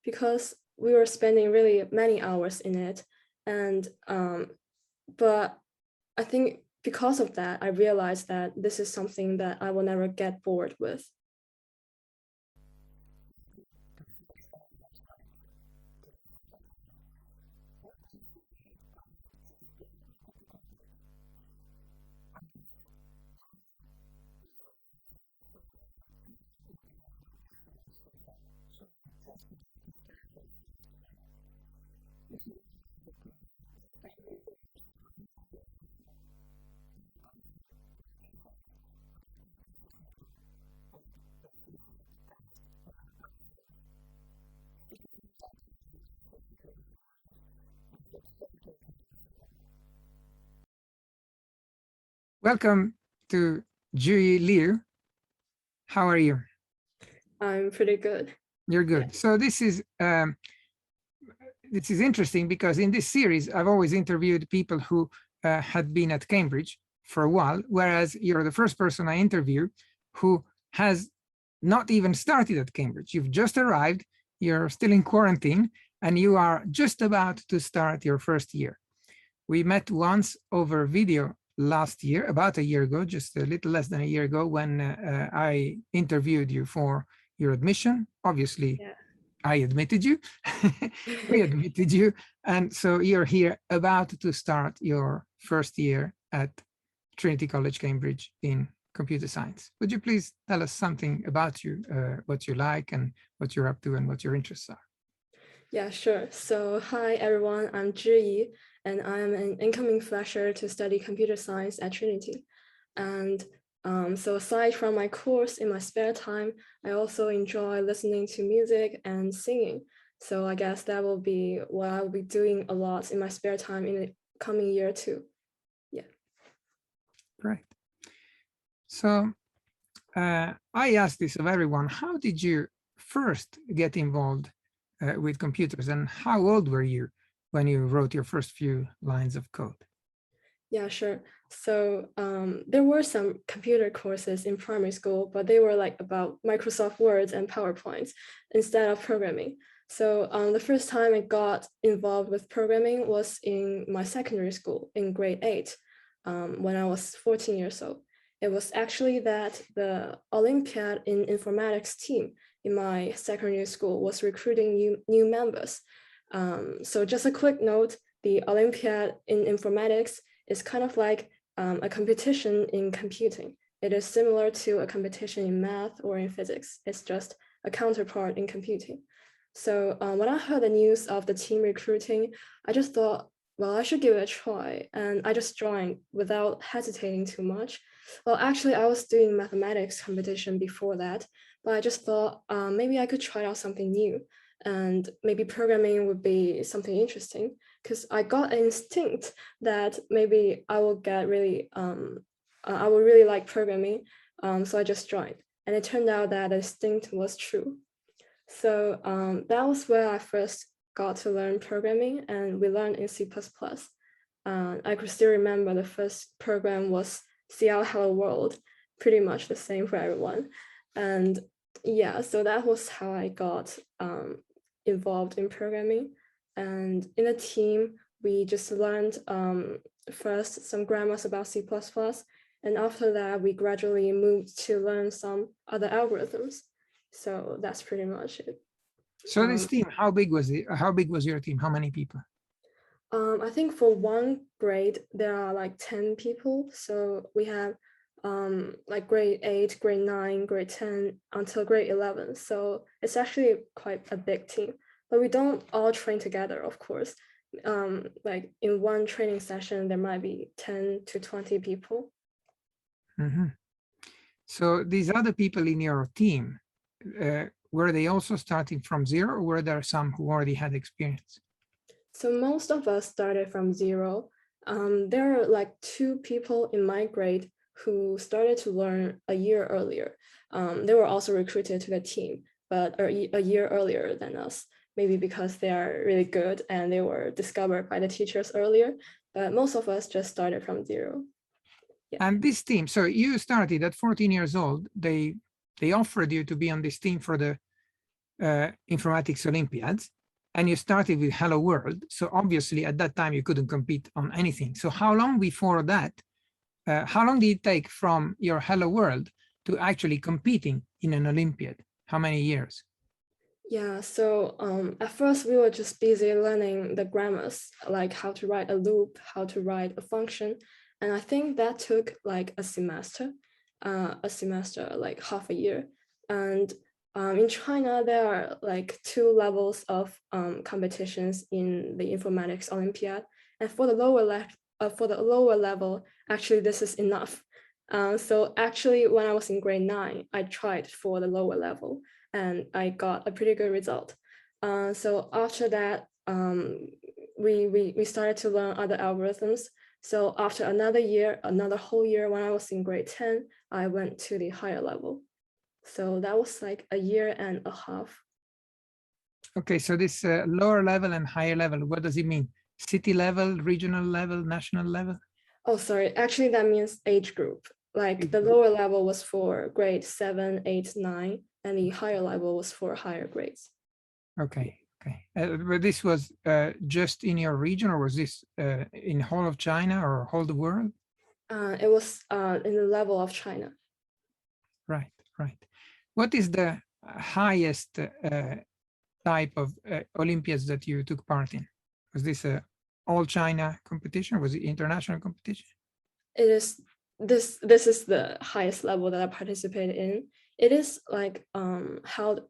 because we were spending really many hours in it. And but I think because of that, I realized that this is something that I will never get bored with. Welcome to Zhiyi Liu. How are you? I'm pretty good. You're good. Yeah. So this is interesting because in this series, I've always interviewed people who had been at Cambridge for a while, whereas you're the first person I interview who has not even started at Cambridge. You've just arrived, you're still in quarantine, and you are just about to start your first year. We met once over video last year, about a year ago, just a little less than a year ago, when I interviewed you for your admission. Obviously, yeah. I admitted you, we admitted you. And so you're here about to start your first year at Trinity College, Cambridge in computer science. Would you please tell us something about you, what you like and what you're up to and what your interests are? Yeah, sure. So hi, everyone. I'm Zhiyi, and I'm an incoming fresher to study computer science at Trinity. And so aside from my course, in my spare time, I also enjoy listening to music and singing. So I guess that will be what I will be doing a lot in my spare time in the coming year too. Yeah. Great. So I asked this of everyone, how did you first get involved with computers, and how old were you when you wrote your first few lines of code? Yeah, sure. So there were some computer courses in primary school, but they were like about Microsoft Words and PowerPoints instead of programming. So the first time I got involved with programming was in my secondary school in grade 8 when I was 14 years old. It was actually that the Olympiad in Informatics team in my secondary school was recruiting new members. So just a quick note, the Olympiad in Informatics is kind of like a competition in computing. It is similar to a competition in math or in physics. It's just a counterpart in computing. So when I heard the news of the team recruiting, I just thought, well, I should give it a try. And I just joined without hesitating too much. Well, actually, I was doing mathematics competition before that, but I just thought maybe I could try out something new, and maybe programming would be something interesting, because I got an instinct that maybe I will get really, I would really like programming. So I just joined, and it turned out that the instinct was true. So that was where I first got to learn programming, and we learned in C++. I could still remember the first program was CL Hello World, pretty much the same for everyone. And yeah, so that was how I got involved in programming. And in a team, we just learned first some grammars about C++. And after that, we gradually moved to learn some other algorithms. So that's pretty much it. So this team, how big was it? How big was your team? How many people? I think for one grade, there are like 10 people. So we have like grade 8, grade 9, grade 10 until grade 11. So it's actually quite a big team, but we don't all train together, of course. Like in one training session, there might be 10 to 20 people. Mm-hmm. So these other people in your team, were they also starting from zero, or were there some who already had experience? So most of us started from zero. There are like 2 people in my grade who started to learn a year earlier. They were also recruited to the team, but a year earlier than us, maybe because they are really good and they were discovered by the teachers earlier. But most of us just started from zero. Yeah. And this team, so you started at 14 years old. They offered you to be on this team for the informatics olympiads, and you started with Hello World. So obviously at that time you couldn't compete on anything. So how long before that, how long did it take from your Hello World to actually competing in an Olympiad? How many years? Yeah, so at first we were just busy learning the grammars, like how to write a loop, how to write a function. And I think that took like a semester, like half a year. And in China, there are like 2 levels of competitions in the informatics Olympiad. And for the lower level, actually this is enough. So actually, when I was in grade 9, I tried for the lower level and I got a pretty good result. So after that, we started to learn other algorithms. So after another whole year, when I was in grade 10, I went to the higher level. So that was like a year and a half. Okay, so this lower level and higher level, what does it mean? City level, regional level, national level? Oh, sorry. Actually, that means age group. Like Age the group. lower level was for grade 7, 8, 9, and the higher level was for higher grades. Okay, okay. But this was just in your region, or was this in whole of China or whole the world? It was in the level of China. Right, right. What is the highest type of Olympiads that you took part in? Was this a all China competition? Was it international competition? It is this is the highest level that I participated in. It is like held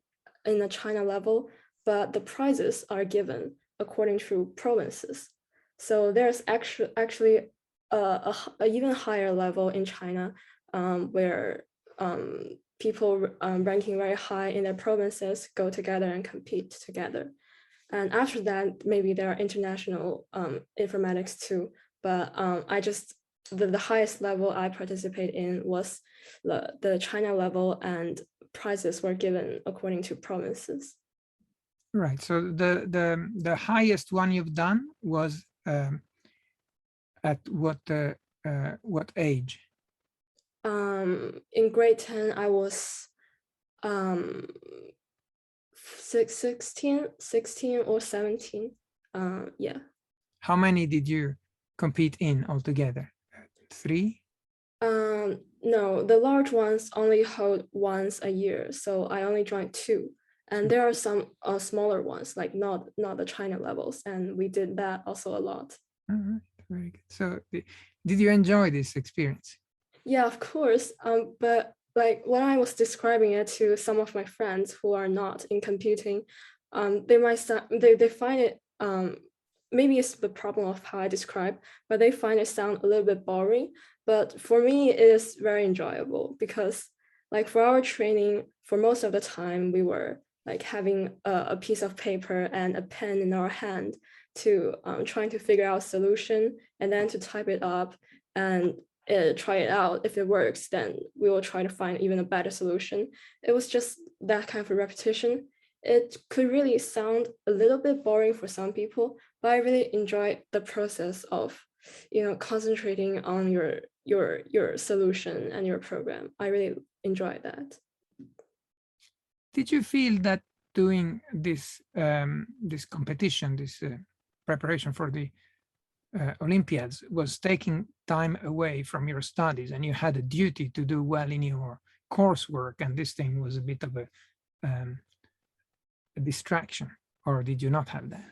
in the China level, but the prizes are given according to provinces. So there's actually a even higher level in China where people ranking very high in their provinces go together and compete together. And after that, maybe there are international informatics too. But the highest level I participate in was the China level, and prizes were given according to provinces. Right. So the highest one you've done was at what age? In grade 10, I was 16 or 17. Yeah. How many did you compete in altogether? 3? No, the large ones only hold once a year, so I only joined 2. And there are some smaller ones, like not the China levels, and we did that also a lot. All right, very good. So did you enjoy this experience? Yeah, of course. But like when I was describing it to some of my friends who are not in computing, they find it maybe it's the problem of how I describe, but they find it sound a little bit boring. But for me, it is very enjoyable because like for our training, for most of the time, we were like having a piece of paper and a pen in our hand to trying to figure out a solution and then to type it up and try it out. If it works, then we will try to find even a better solution. It was just that kind of a repetition. It could really sound a little bit boring for some people, but I really enjoy the process of, concentrating on your solution and your program. I really enjoy that. Did you feel that doing this this competition, this preparation for the Olympiads was taking time away from your studies, and you had a duty to do well in your coursework, and this thing was a bit of a distraction, or did you not have that?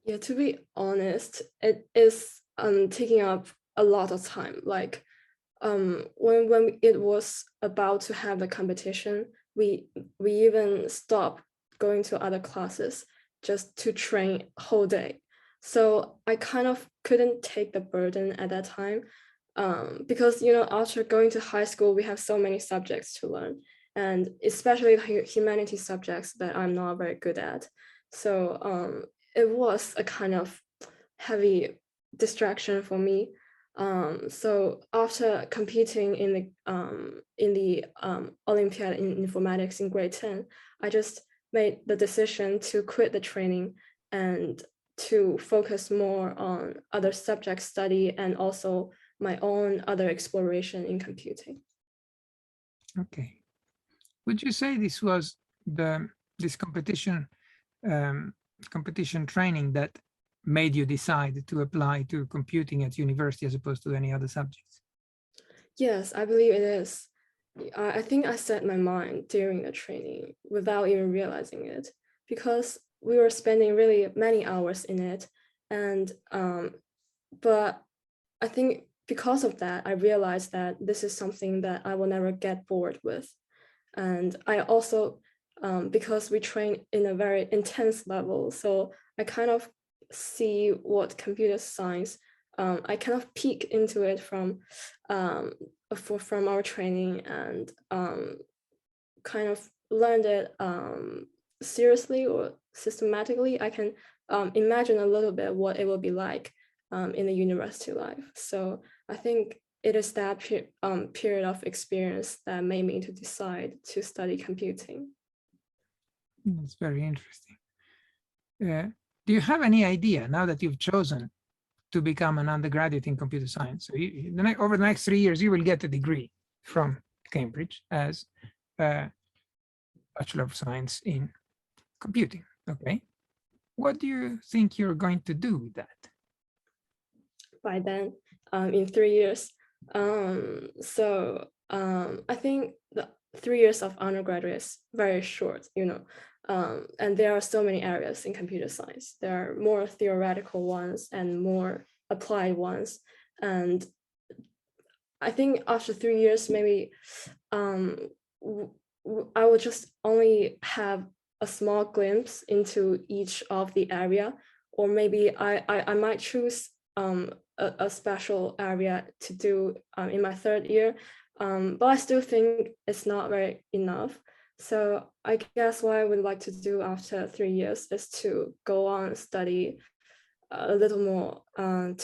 Yeah, to be honest, it is taking up a lot of time. Like when it was about to have the competition, we even stopped going to other classes just to train whole day. So I kind of couldn't take the burden at that time because after going to high school, we have so many subjects to learn, and especially the humanities subjects that I'm not very good at. So it was a kind of heavy distraction for me. So after competing in the Olympiad in informatics in grade 10, I just made the decision to quit the training and to focus more on other subject study and also my own other exploration in computing. Okay. Would you say this was the this competition training that made you decide to apply to computing at university as opposed to any other subjects? Yes, I believe it is. I think I set my mind during the training without even realizing it, because we were spending really many hours in it. And but I think because of that, I realized that this is something that I will never get bored with. And I also, because we train in a very intense level, so I kind of see what computer science, I kind of peek into it from our training, and kind of learned it seriously or systematically. I can imagine a little bit what it will be like in the university life. So I think it is that period of experience that made me to decide to study computing. That's very interesting. Do you have any idea, now that you've chosen to become an undergraduate in computer science, so over the next 3 years, you will get a degree from Cambridge as a Bachelor of Science in Computing, okay? What do you think you're going to do with that? By then, in 3 years. I think the 3 years of undergraduate is very short, and there are so many areas in computer science. There are more theoretical ones and more applied ones. And I think after 3 years, maybe I will just only have a small glimpse into each of the area, or maybe I might choose a special area to do in my 3rd year, but I still think it's not very enough. So I guess what I would like to do after 3 years is to go on study a little more,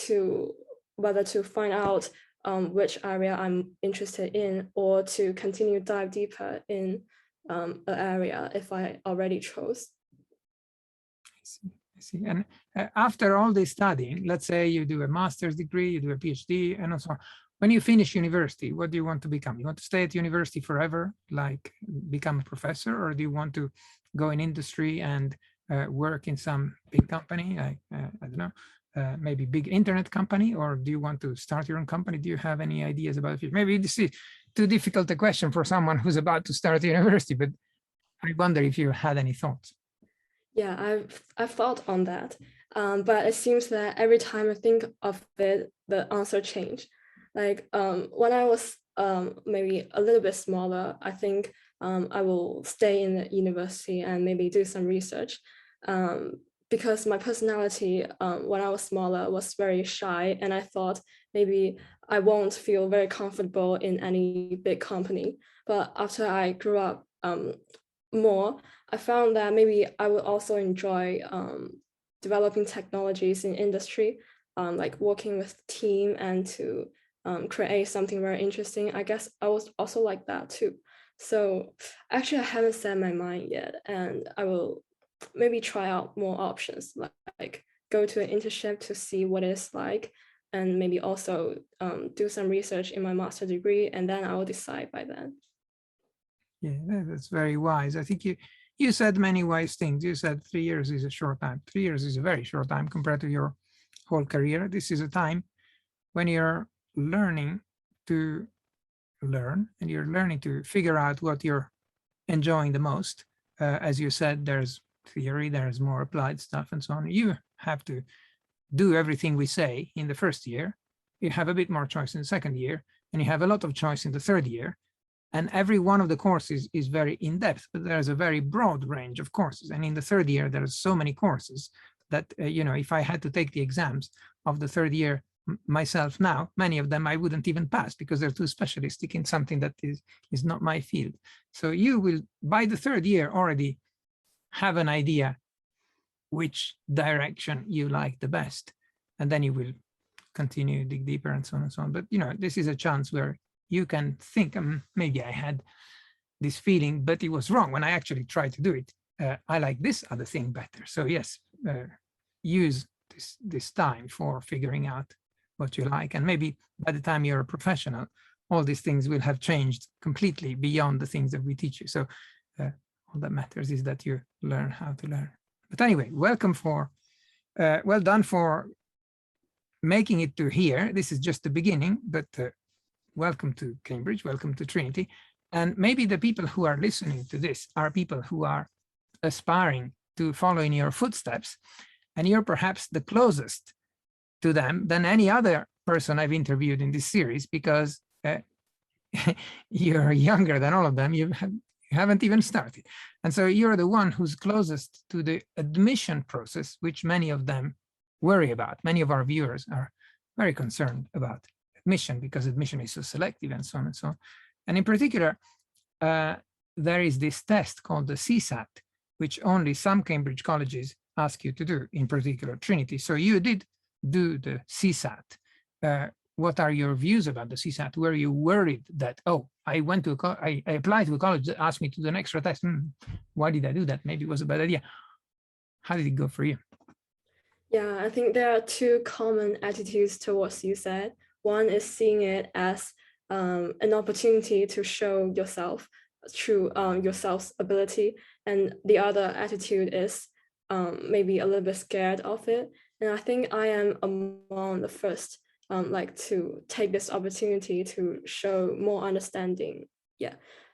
to whether to find out which area I'm interested in, or to continue dive deeper in an area if I already chose. I see. And after all this studying, let's say you do a master's degree, you do a PhD, and so on. When you finish university, what do you want to become? You want to stay at university forever, like become a professor, or do you want to go in industry and work in some big company, like, I don't know, maybe big internet company, or do you want to start your own company? Do you have any ideas about it? Maybe this is too difficult a question for someone who's about to start university, but I wonder if you had any thoughts. Yeah, I've thought on that, but it seems that every time I think of it, the answer changed. Like when I was maybe a little bit smaller, I think I will stay in the university and maybe do some research, because my personality when I was smaller was very shy, and I thought maybe I won't feel very comfortable in any big company. But after I grew up more, I found that maybe I would also enjoy developing technologies in industry, like working with the team and to create something very interesting. I guess I was also like that too. So actually, I haven't set my mind yet, and I will maybe try out more options, like go to an internship to see what it's like, and maybe also do some research in my master degree, and then I will decide by then. Yeah, that's very wise. I think you said many wise things. You said 3 years is a short time. 3 years is a very short time compared to your whole career. This is a time when you're learning to learn, and you're learning to figure out what you're enjoying the most. As you said, there's theory, there's more applied stuff and so on. You have to do everything we say in the first year. You have a bit more choice in the second year, and you have a lot of choice in the third year. And every one of the courses is very in-depth, but there's a very broad range of courses. And in the third year, there's so many courses that, if I had to take the exams of the third year myself now, many of them I wouldn't even pass because they're too specialistic in something that is not my field. So you will, by the third year, already have an idea which direction you like the best. And then you will continue, dig deeper and so on and so on. But, this is a chance where you can think, maybe I had this feeling, but it was wrong when I actually tried to do it. I like this other thing better. So yes, use this time for figuring out what you like. And maybe by the time you're a professional, all these things will have changed completely beyond the things that we teach you. So All that matters is that you learn how to learn. But anyway, welcome for, well done for making it to here. This is just the beginning, but welcome to Cambridge, welcome to Trinity. And maybe the people who are listening to this are people who are aspiring to follow in your footsteps, and you're perhaps the closest to them than any other person I've interviewed in this series, because you're younger than all of them. You haven't even started. And so you're the one who's closest to the admission process, which many of them worry about. Many of our viewers are very concerned about admission because admission is so selective and so on and so on. And in particular, there is this test called the CSAT, which only some Cambridge colleges ask you to do, in particular Trinity. So you did do the CSAT. What are your views about the CSAT? Were you worried that, oh, I went to I applied to a college that asked me to do an extra test? Why did I do that? Maybe it was a bad idea. How did it go for you? Yeah, I think there are two common attitudes towards CSAT. One is seeing it as an opportunity to show yourself through yourself's ability, and the other attitude is maybe a little bit scared of it. And I think I am among the first, like to take this opportunity to show more understanding. Yeah,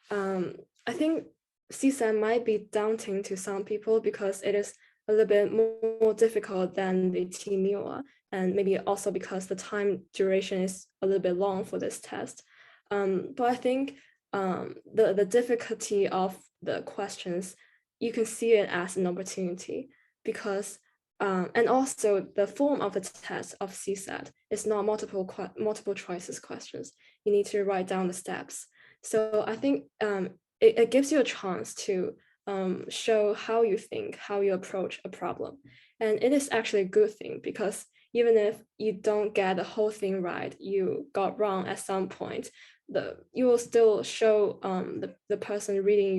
I think CSAT might be daunting to some people because it is a little bit more difficult than the TMUA, and maybe also because the time duration is a little bit long for this test. But I think the difficulty of the questions, you can see it as an opportunity because, and also the form of the test of CSAT is not multiple choices questions. You need to write down the steps. So I think it gives you a chance to show how you think, how you approach a problem. And it is actually a good thing because even if you don't get the whole thing right, you got wrong at some point, you will still show the person reading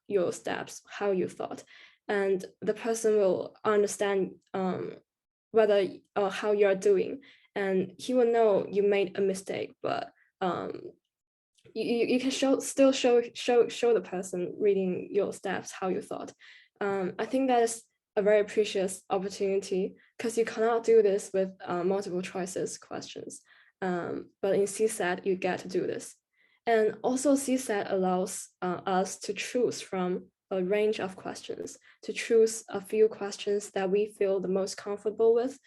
your steps how you thought, and the person will understand whether how you are doing, and he will know you made a mistake, but you can still show the person reading your steps how you thought. I think that is a very precious opportunity because you cannot do this with multiple choices questions. But in CSAT, you get to do this. And also CSAT allows us to choose from a range of questions, to choose a few questions that we feel the most comfortable with.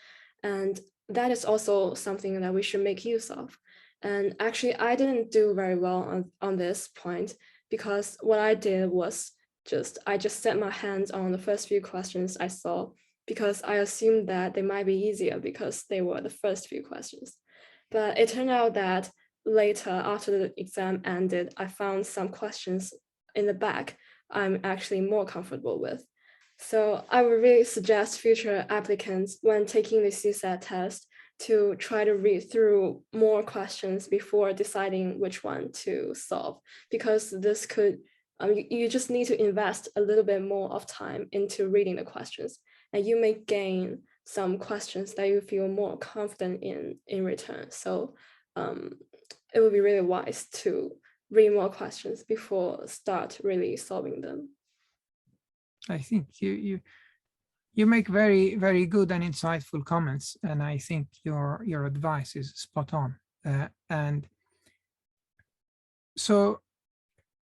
And that is also something that we should make use of. And actually, I didn't do very well on this point because what I did was I just set my hands on the first few questions I saw because I assumed that they might be easier because they were the first few questions. But it turned out that later, after the exam ended, I found some questions in the back I'm actually more comfortable with. So I would really suggest future applicants when taking the CSAT test to try to read through more questions before deciding which one to solve, because this could, you just need to invest a little bit more of time into reading the questions, and you may gain some questions that you feel more confident in return. So it would be really wise to read more questions before start really solving them. I think you make very, very good and insightful comments, and I think your advice is spot on. And so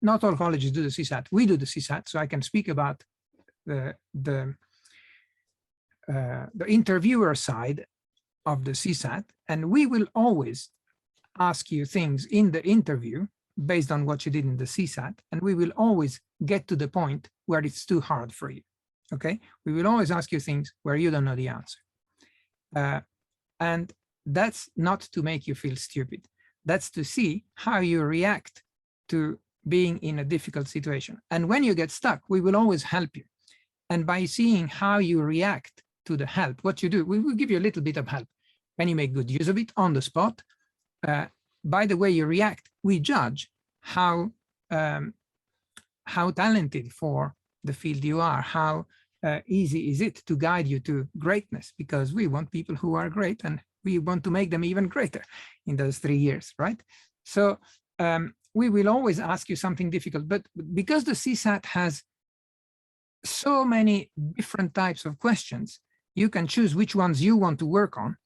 not all colleges do the CSAT. We do the CSAT, so I can speak about the interviewer side of the CSAT, and we will always ask you things in the interview based on what you did in the CSAT, and we will always get to the point where it's too hard for you. Okay, we will always ask you things where you don't know the answer. And that's not to make you feel stupid. That's to see how you react to being in a difficult situation. And when you get stuck, we will always help you. And by seeing how you react to the help, what you do, we will give you a little bit of help. When you make good use of it on the spot, by the way you react, we judge how talented for the field you are, how easy is it to guide you to greatness, because we want people who are great and we want to make them even greater in those 3 years, right? So we will always ask you something difficult, but because the CSAT has so many different types of questions. You can choose which ones you want to work on,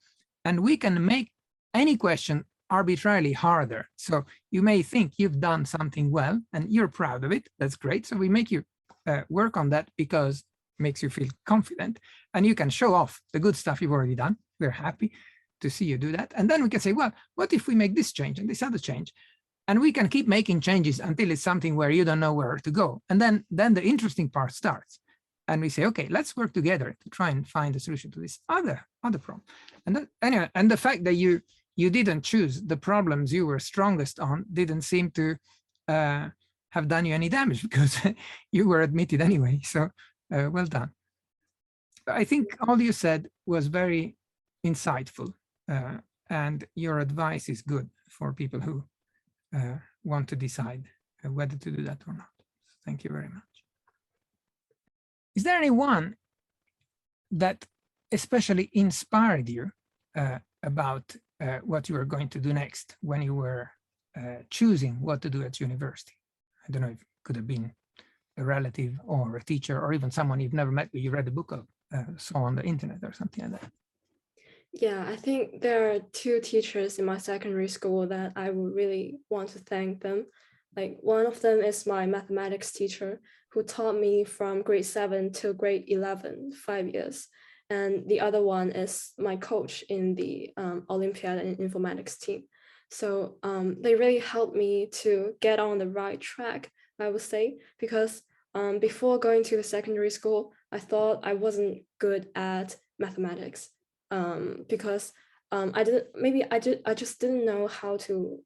and we can make any question arbitrarily harder. So you may think you've done something well and you're proud of it. That's great. So we make you work on that because it makes you feel confident, and you can show off the good stuff you've already done. We're happy to see you do that. And then we can say, well, what if we make this change and this other change? And we can keep making changes until it's something where you don't know where to go. And then the interesting part starts. And we say, okay, let's work together to try and find a solution to this other problem. And that, anyway, and the fact that you didn't choose the problems you were strongest on didn't seem to have done you any damage, because you were admitted anyway. So well done. I think all you said was very insightful, and your advice is good for people who want to decide whether to do that or not. Thank you very much. Is there anyone that especially inspired you about what you were going to do next when you were choosing what to do at university? I don't know if it could have been a relative or a teacher or even someone you've never met, but you read a book of, saw on the internet or something like that. Yeah, I think there are two teachers in my secondary school that I would really want to thank them. Like, one of them is my mathematics teacher, who taught me from grade 7 to grade 11, 5 years. And the other one is my coach in the Olympiad and Informatics team. So they really helped me to get on the right track, I would say, because before going to the secondary school, I thought I wasn't good at mathematics. Because I just didn't know how to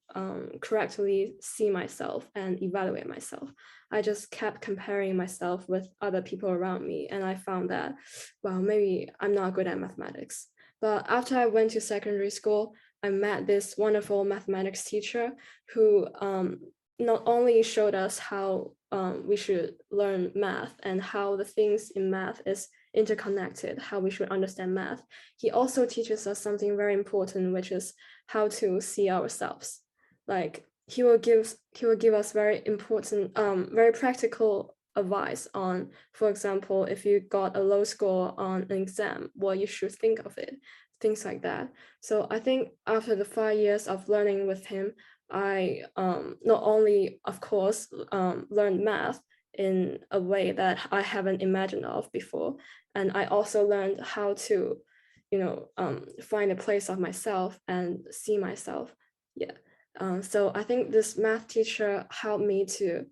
correctly see myself and evaluate myself. I just kept comparing myself with other people around me, and I found that, well, maybe I'm not good at mathematics. But after I went to secondary school, I met this wonderful mathematics teacher who not only showed us how we should learn math and how the things in math is interconnected, how we should understand math. He also teaches us something very important, which is how to see ourselves. Like, he will give us very important, very practical advice on, for example, if you got a low score on an exam, what you should think of it, things like that. So I think after the 5 years of learning with him, I not only, of course, learned math in a way that I haven't imagined of before, and I also learned how to, find a place of myself and see myself. Yeah. So I think this math teacher helped me to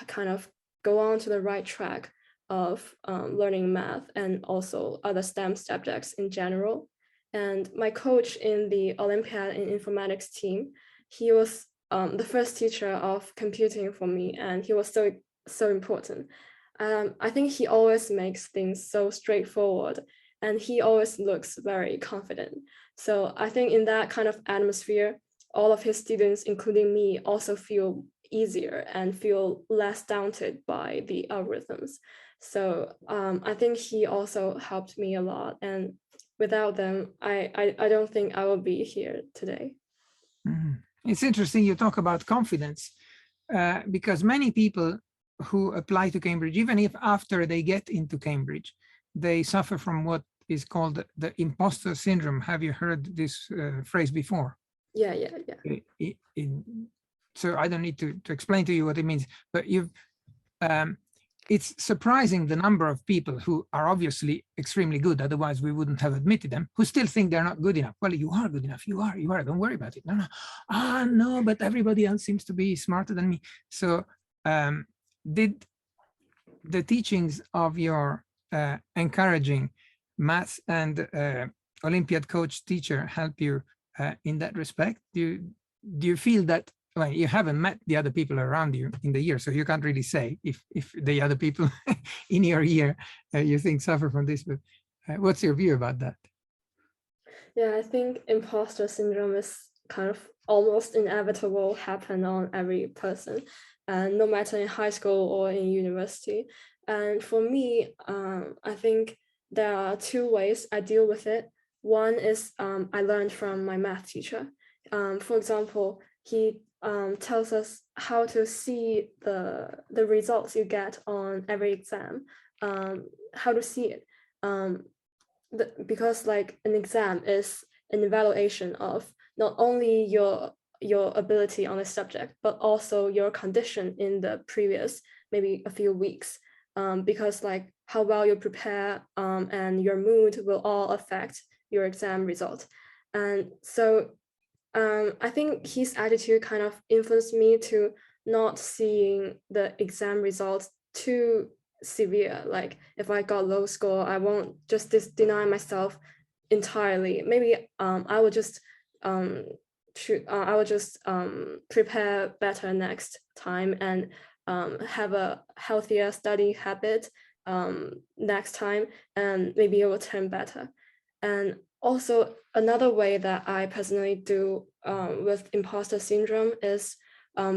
kind of go on to the right track of learning math and also other STEM subjects in general. And my coach in the Olympiad and Informatics team, he was the first teacher of computing for me, and he was so important. I think he always makes things so straightforward, and he always looks very confident. So I think in that kind of atmosphere, all of his students, including me, also feel easier and feel less daunted by the algorithms. So I think he also helped me a lot, and without them, I don't think I would be here today. Mm-hmm. It's interesting you talk about confidence, because many people who apply to Cambridge, even if after they get into Cambridge, they suffer from what is called the impostor syndrome. Have you heard this phrase before? Yeah. So I don't need to explain to you what it means, but it's surprising the number of people who are obviously extremely good, otherwise we wouldn't have admitted them, who still think they're not good enough. Well, you are good enough. You are. Don't worry about it. No, but everybody else seems to be smarter than me. So did the teachings of your encouraging maths and Olympiad coach teacher help you in that respect? Do you feel that, well, you haven't met the other people around you in the year, so you can't really say if the other people in your year you think suffer from this, but what's your view about that? Yeah, I think imposter syndrome is kind of almost inevitable, happen on every person, and no matter in high school or in university. And for me, I think there are two ways I deal with it. One is I learned from my math teacher. For example, he tells us how to see the results you get on every exam. how to see it. Because like an exam is an evaluation of not only your ability on a subject, but also your condition in the previous maybe a few weeks. Because like how well you prepare and your mood will all affect your exam result. And so I think his attitude kind of influenced me to not seeing the exam results too severe. Like if I got low score, I won't just deny myself entirely. Maybe I will just prepare better next time and have a healthier study habit next time, and maybe it will turn better. And also another way that I personally do with imposter syndrome is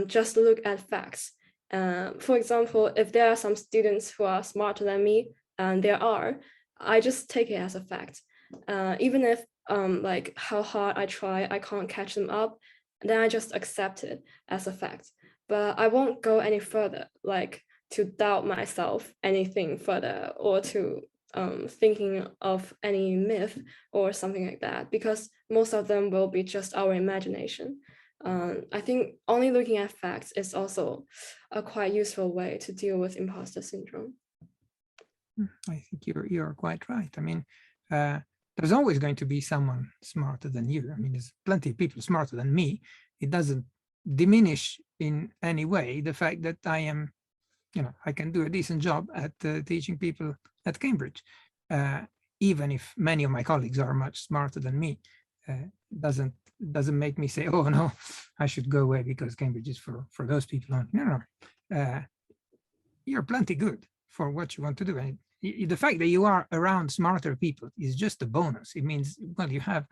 just look at facts. For example, if there are some students who are smarter than me, and there are, I just take it as a fact. Even if like how hard I try, I can't catch them up, then I just accept it as a fact. But I won't go any further, like to doubt myself anything further, or to thinking of any myth or something like that, because most of them will be just our imagination. I think only looking at facts is also a quite useful way to deal with imposter syndrome. I think you're quite right. I mean, there's always going to be someone smarter than you. I mean, there's plenty of people smarter than me. It doesn't diminish in any way the fact that I am, I can do a decent job at teaching people at Cambridge, even if many of my colleagues are much smarter than me. Doesn't make me say, oh no, I should go away because Cambridge is for those people only. No. You're plenty good for what you want to do, and the fact that you are around smarter people is just a bonus. It means, well, you have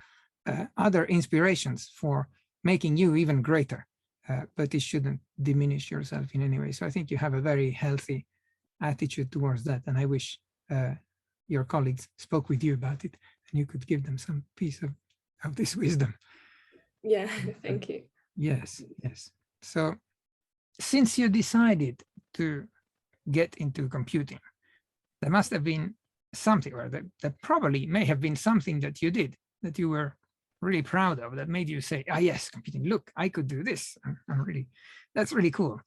other inspirations for making you even greater, but it shouldn't diminish yourself in any way. So I think you have a very healthy attitude towards that, and I wish your colleagues spoke with you about it and you could give them some piece of this wisdom. Yeah, thank you. Yes. So since you decided to get into computing, there must have been something, or there probably may have been something that you did that you were really proud of, that made you say, yes, computing, look, I could do this. That's really cool.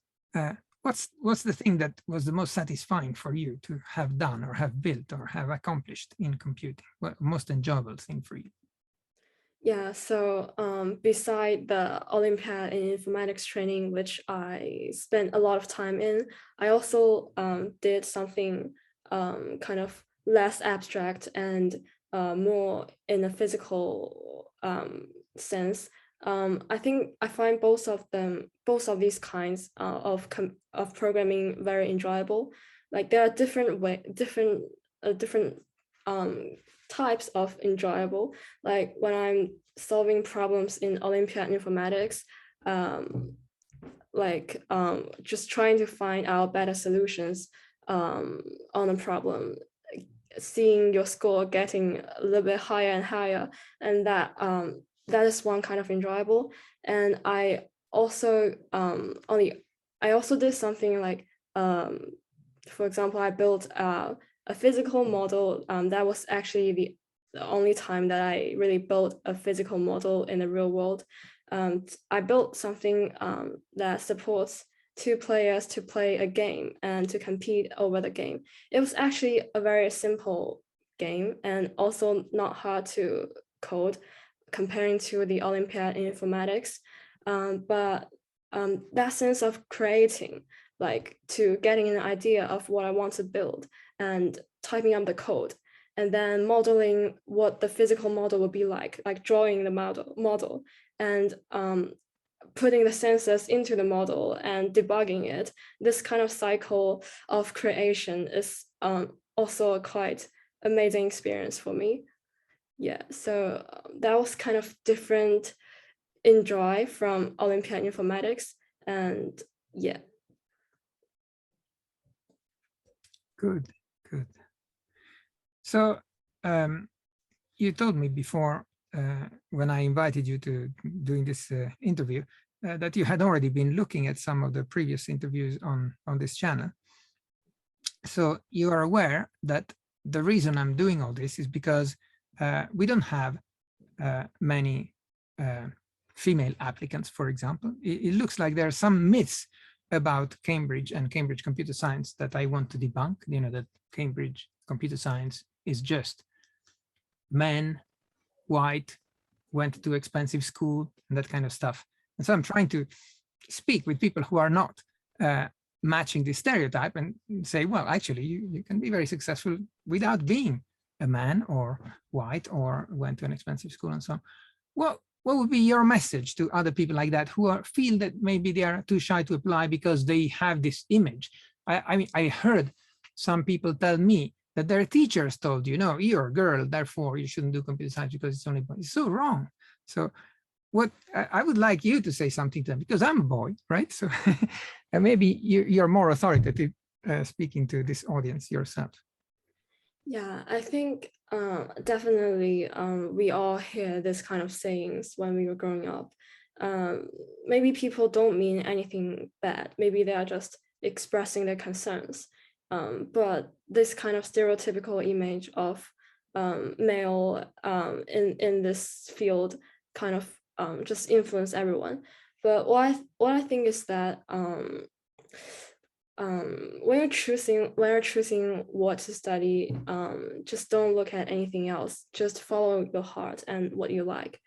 What's the thing that was the most satisfying for you to have done or have built or have accomplished in computing? What most enjoyable thing for you? Yeah, so beside the Olympiad in informatics training, which I spent a lot of time in, I also did something kind of less abstract and more in a physical sense. I think I find both of these kinds of programming very enjoyable. Like there are different types of enjoyable. Like when I'm solving problems in Olympiad informatics, just trying to find out better solutions on a problem, seeing your score getting a little bit higher and higher, and that is one kind of enjoyable. And I also did something like, for example, I built a physical model. That was actually the only time that I really built a physical model in the real world. I built something that supports two players to play a game and to compete over the game. It was actually a very simple game and also not hard to code comparing to the Olympiad in informatics. But that sense of creating, like to getting an idea of what I want to build and typing up the code, and then modeling what the physical model would be like drawing the model and putting the sensors into the model and debugging it. This kind of cycle of creation is also a quite amazing experience for me. Yeah, so that was kind of different enjoy from Olympiad informatics, and yeah. Good. So you told me before when I invited you to doing this interview that you had already been looking at some of the previous interviews on this channel. So you are aware that the reason I'm doing all this is because we don't have many female applicants, for example. It looks like there are some myths about Cambridge and Cambridge computer science that I want to debunk, you know, that Cambridge computer science is just men, white, went to expensive school, and that kind of stuff. And so I'm trying to speak with people who are not matching this stereotype and say, well, actually, you can be very successful without being a man or white or went to an expensive school and so on. What would be your message to other people like that who feel that maybe they are too shy to apply because they have this image? I mean, I heard some people tell me that their teachers told you, no, you're a girl, therefore you shouldn't do computer science because it's only boys. It's so wrong. So what I would like you to say something to them, because I'm a boy, right? So and maybe you're more authoritative speaking to this audience yourself. Yeah, I think definitely we all hear this kind of sayings when we were growing up. Maybe people don't mean anything bad. Maybe they are just expressing their concerns. But this kind of stereotypical image of male in this field kind of just influence everyone. But what I think is that when you're choosing what to study, just don't look at anything else. Just follow your heart and what you like.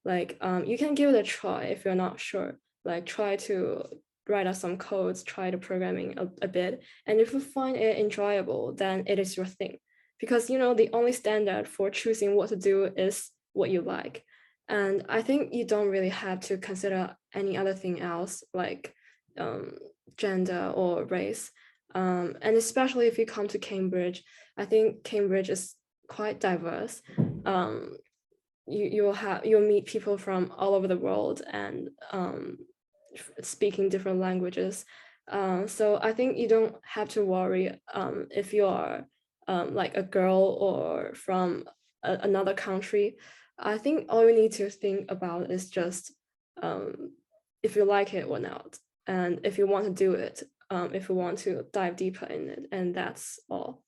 Like you can give it a try if you're not sure. Like try to write out some codes, try the programming a bit, and if you find it enjoyable, then it is your thing. Because you know the only standard for choosing what to do is what you like. And I think you don't really have to consider any other thing else, like gender or race. And especially if you come to Cambridge, I think Cambridge is quite diverse. You'll meet people from all over the world and speaking different languages. So I think you don't have to worry if you are like a girl or from another country. I think all you need to think about is just if you like it or not, and if you want to do it, if you want to dive deeper in it, and that's all.